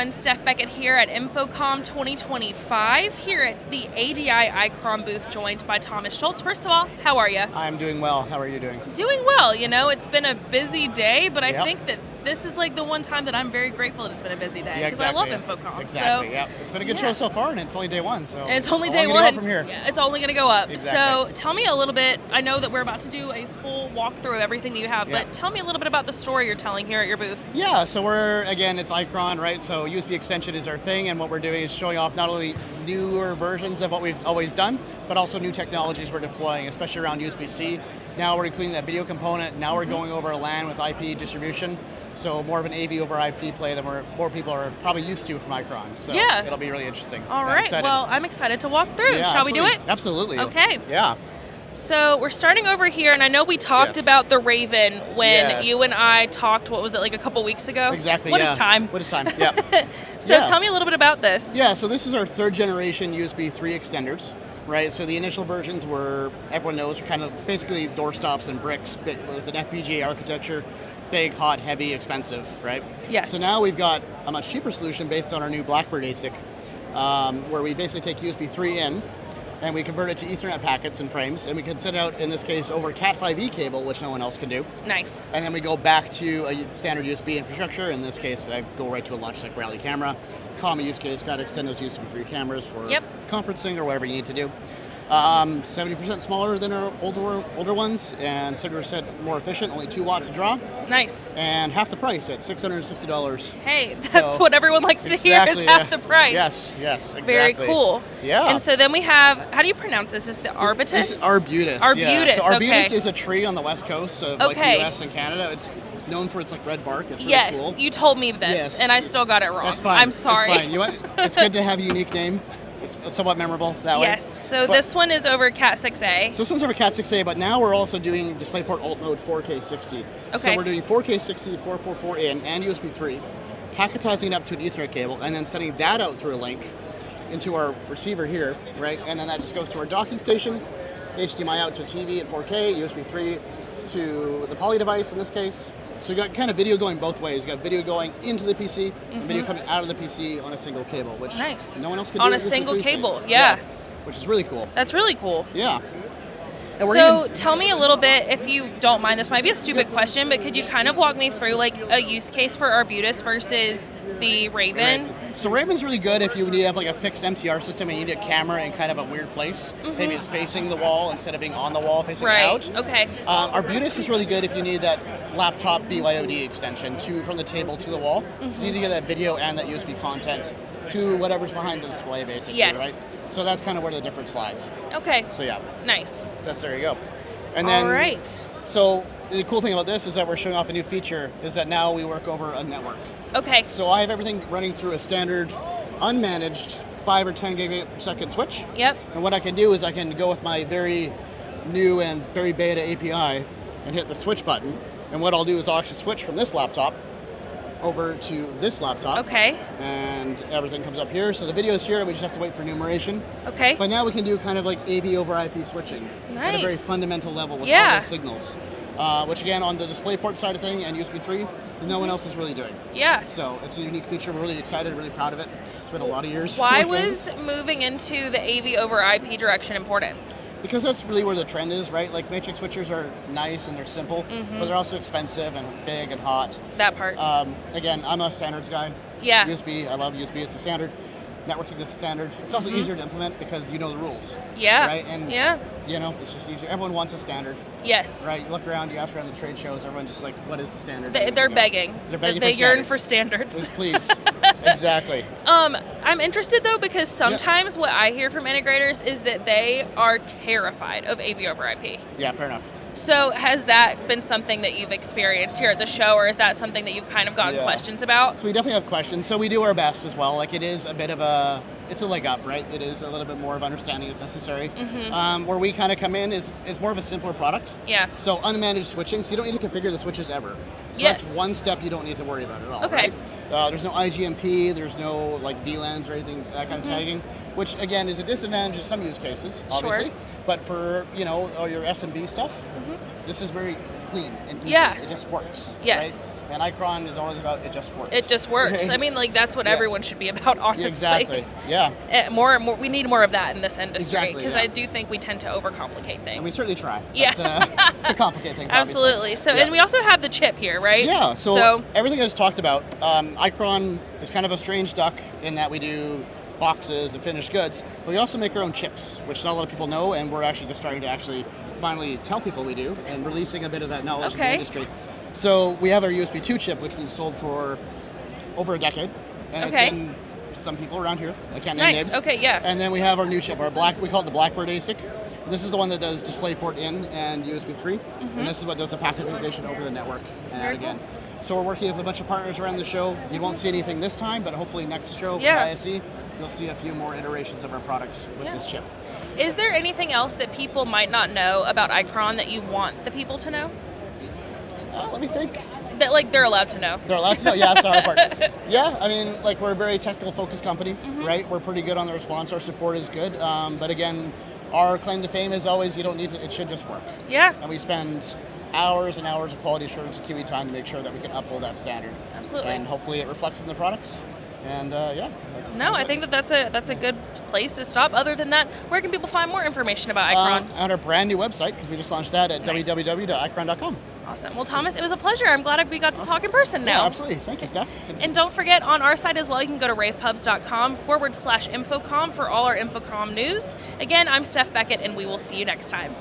everyone. Steph Beckett here at InfoComm 2025, here at the ADI Icron booth, joined by Thomas Schultz. First of all, how are you? I'm doing well. How are you doing? Doing well. You know, it's been a busy day, but I think that this is like the one time that I'm very grateful that it's been a busy day, because I love InfoComm. Exactly, yeah. It's been a good show so far, and it's only day one, so it's only day one. From here. Yeah, it's only going to go up. Exactly. So tell me a little bit. I know that we're about to do a full walkthrough of everything that you have, but tell me a little bit about the story you're telling here at your booth. Yeah, so it's Icron, right? So USB extension is our thing, and what we're doing is showing off not only newer versions of what we've always done, but also new technologies we're deploying, especially around USB-C. Now we're including that video component. Now we're going over a LAN with IP distribution. So more of an AV over IP play than more people are probably used to from Icron. So it'll be really interesting. All right. Well, I'm excited to walk through. Yeah, Shall we do it? Absolutely. Okay. Yeah. So we're starting over here, and I know we talked about the Raven when you and I talked, what was it, like a couple weeks ago? Exactly, What is time? What is time? Yeah. So tell me a little bit about this. Yeah, so this is our third generation USB 3 extenders, right? So the initial versions were, everyone knows, were kind of basically doorstops and bricks with an FPGA architecture. Big, hot, heavy, expensive, right? Yes. So now we've got a much cheaper solution based on our new Blackbird ASIC, where we basically take USB 3 in, and we convert it to Ethernet packets and frames, and we can send out, in this case, over Cat5e cable, which no one else can do. Nice. And then we go back to a standard USB infrastructure. In this case, I go right to a Logitech Rally camera. Common use case, got to extend those USB 3 cameras for conferencing or whatever you need to do. 70% smaller than our older ones, and 70% more efficient, only 2 watts a draw. Nice. And half the price at $660. Hey, that's what everyone likes to hear, is half the price. Yes, exactly. Very cool. Yeah. And so then we have, how do you pronounce this? Is it the Arbutus? This is Arbutus. Arbutus, So Arbutus is a tree on the west coast of like the US and Canada. It's known for its like red bark. It's really cool. You told me this, and I still got it wrong. That's fine. I'm sorry. It's fine. You know what? It's good to have a unique name. It's somewhat memorable that way. Yes, so this one is over Cat6a. So this one's over Cat6a, but now we're also doing DisplayPort Alt Mode 4K 60. Okay. So we're doing 4K 60, 444 in, and USB 3, packetizing it up to an Ethernet cable, and then sending that out through a link into our receiver here, right? And then that just goes to our docking station, HDMI out to a TV at 4K, USB 3 to the Poly device in this case. So you got kind of video going both ways. You got video going into the PC and video coming out of the PC on a single cable, which no one else can do. On a single cable, which is really cool. That's really cool. Yeah. So tell me a little bit, if you don't mind, this might be a stupid question, but could you kind of walk me through like a use case for Arbutus versus the Raven? Right. So Raven's really good if you have like a fixed MTR system and you need a camera in kind of a weird place. Maybe it's facing the wall instead of being on the wall, facing out. Okay. Arbutus is really good if you need that laptop BYOD extension from the table to the wall. So you need to get that video and that USB content to whatever's behind the display, basically, right? So that's kind of where the difference lies. Okay. So Nice. There you go. And then, all right. So the cool thing about this is that we're showing off a new feature, is that now we work over a network. Okay. So I have everything running through a standard, unmanaged 5 or 10 gigabit per second switch. Yep. And what I can do is I can go with my very new and very beta API and hit the switch button. And what I'll do is I'll actually switch from this laptop over to this laptop. Okay. And everything comes up here. So the video is here, and we just have to wait for enumeration. Okay. But now we can do kind of like AV over IP switching at a very fundamental level with all those signals. Which again, on the DisplayPort side of thing and USB 3, no one else is really doing. Yeah. So it's a unique feature. We're really excited, really proud of it. It's been a lot of years. Why was moving into the AV over IP direction important? Because that's really where the trend is, right? Like matrix switchers are nice and they're simple, but they're also expensive and big and hot. That part. Again, I'm a standards guy. Yeah. USB, I love USB. It's a standard. Networking is standard. It's also easier to implement because you know the rules. Yeah. Right? And you know, it's just easier. Everyone wants a standard. Yes. Right? You look around, you ask around the trade shows, everyone just like, what is the standard? They're begging. They're begging They for yearn for standards. Please. Exactly. I'm interested though, because sometimes what I hear from integrators is that they are terrified of AV over IP. Yeah, fair enough. So has that been something that you've experienced here at the show, or is that something that you've kind of gotten questions about? So we definitely have questions. So we do our best as well. Like it is a bit of it's a leg up, right? It is a little bit more of understanding is necessary. Where we kind of come in is more of a simpler product. Yeah. So unmanaged switching, so you don't need to configure the switches ever. So that's one step you don't need to worry about at all. Okay. Right? There's no IGMP, there's no like VLANs or anything, that kind of tagging, which again is a disadvantage in some use cases, obviously. But for, you know, your SMB stuff, this is very clean and easy. Yeah. It just works. Yes. Right? And Icron is always about it just works. It just works. I mean, like, that's what everyone should be about, honestly. Exactly. Yeah. More, we need more of that in this industry, because Exactly, I do think we tend to overcomplicate things. And we certainly try. Yeah. To complicate things. Absolutely. Obviously. So, and we also have the chip here, right? Yeah. So everything I just talked about, Icron is kind of a strange duck in that we do boxes and finished goods, but we also make our own chips, which not a lot of people know, and we're actually just starting to finally tell people we do, and releasing a bit of that knowledge in the industry. So we have our USB 2 chip, which we've sold for over a decade, and it's in some people around here. I can't name names. Okay, yeah. And then we have our new chip, we call it the Blackbird ASIC. This is the one that does DisplayPort in and USB 3, and this is what does the packetization over the network and out again. So we're working with a bunch of partners around the show. You won't see anything this time, but hopefully next show, ISE, you'll see a few more iterations of our products with this chip. Is there anything else that people might not know about Icron that you want the people to know? Let me think. That, like, they're allowed to know. They're allowed to know? Yeah, that's our part. Yeah, I mean, like, we're a very technical focused company, right? We're pretty good on the response. Our support is good. But again, our claim to fame is always you don't need to, it should just work. Yeah. And we spend hours and hours of quality assurance and QE time to make sure that we can uphold that standard. Absolutely. And hopefully it reflects in the products. And that's I think that's a good place to stop. Other than that, where can people find more information about Icron? On our brand new website, because we just launched that at www.icron.com. Awesome. Well, Thomas, it was a pleasure. I'm glad we got to talk in person now. Yeah, absolutely. Thank you, Steph. And don't forget, on our site as well, you can go to ravepubs.com/InfoComm for all our InfoComm news. Again, I'm Steph Beckett, and we will see you next time.